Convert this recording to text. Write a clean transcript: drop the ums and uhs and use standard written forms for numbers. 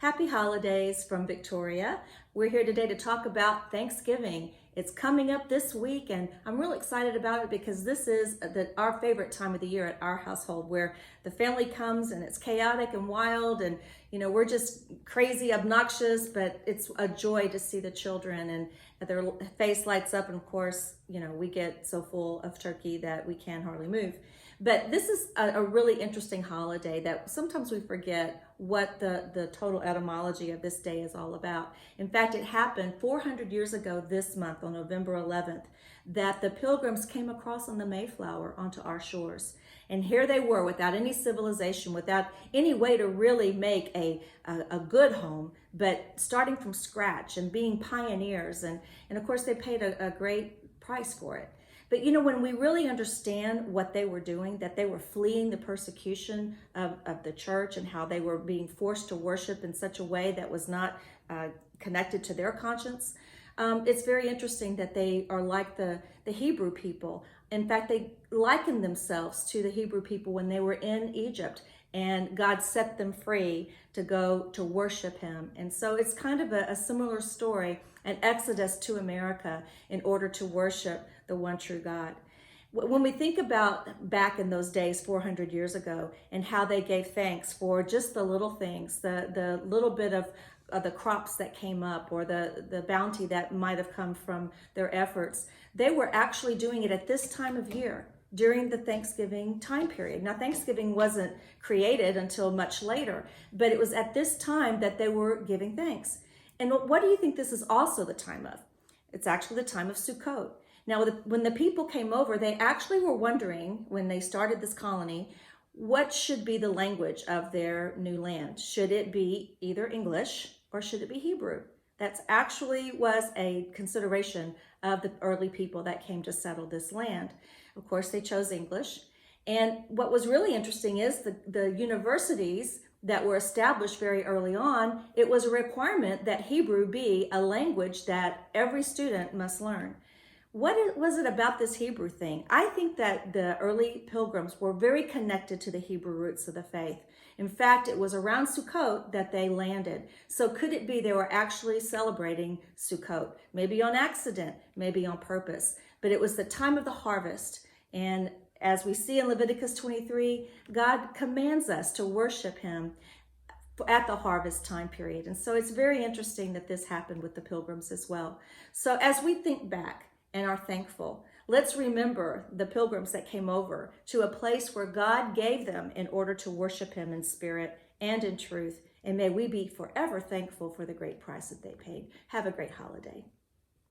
Happy holidays from Victoria. We're here today to talk about Thanksgiving. It's coming up this week and I'm really excited about it because this is our favorite time of the year at our household, where the family comes and it's chaotic and wild and we're just crazy, obnoxious, but it's a joy to see the children and their face lights up, and of course, we get so full of turkey that we can hardly move. But this is a really interesting holiday that sometimes we forget what the total etymology of this day is all about. In fact, it happened 400 years ago this month on November 11th that the Pilgrims came across on the Mayflower onto our shores. And here they were without any civilization, without any way to really make a good home, but starting from scratch and being pioneers. And of course, they paid a great price for it. But when we really understand what they were doing, that they were fleeing the persecution of the church and how they were being forced to worship in such a way that was not connected to their conscience, it's very interesting that they are like the Hebrew people. In fact, they likened themselves to the Hebrew people when they were in Egypt, and God set them free to go to worship him. And so it's kind of a similar story, an exodus to America in order to worship the one true God. When we think about back in those days, 400 years ago, and how they gave thanks for just the little things, the little bit of the crops that came up, or the bounty that might have come from their efforts, they were actually doing it at this time of year during the Thanksgiving time period. Now, Thanksgiving wasn't created until much later, but it was at this time that they were giving thanks. And what do you think this is also the time of? It's actually the time of Sukkot. Now, when the people came over, they actually were wondering, when they started this colony, what should be the language of their new land? Should it be either English or should it be Hebrew? That's actually was a consideration of the early people that came to settle this land. Of course, they chose English. And what was really interesting is the universities that were established very early on, it was a requirement that Hebrew be a language that every student must learn. What was it about this Hebrew thing? I think that the early pilgrims were very connected to the Hebrew roots of the faith. In fact, it was around Sukkot that they landed. So could it be they were actually celebrating Sukkot? Maybe on accident, maybe on purpose. But it was the time of the harvest. And as we see in Leviticus 23, God commands us to worship him at the harvest time period. And so it's very interesting that this happened with the pilgrims as well. So as we think back and are thankful, let's remember the pilgrims that came over to a place where God gave them in order to worship him in spirit and in truth. And may we be forever thankful for the great price that they paid. Have a great holiday.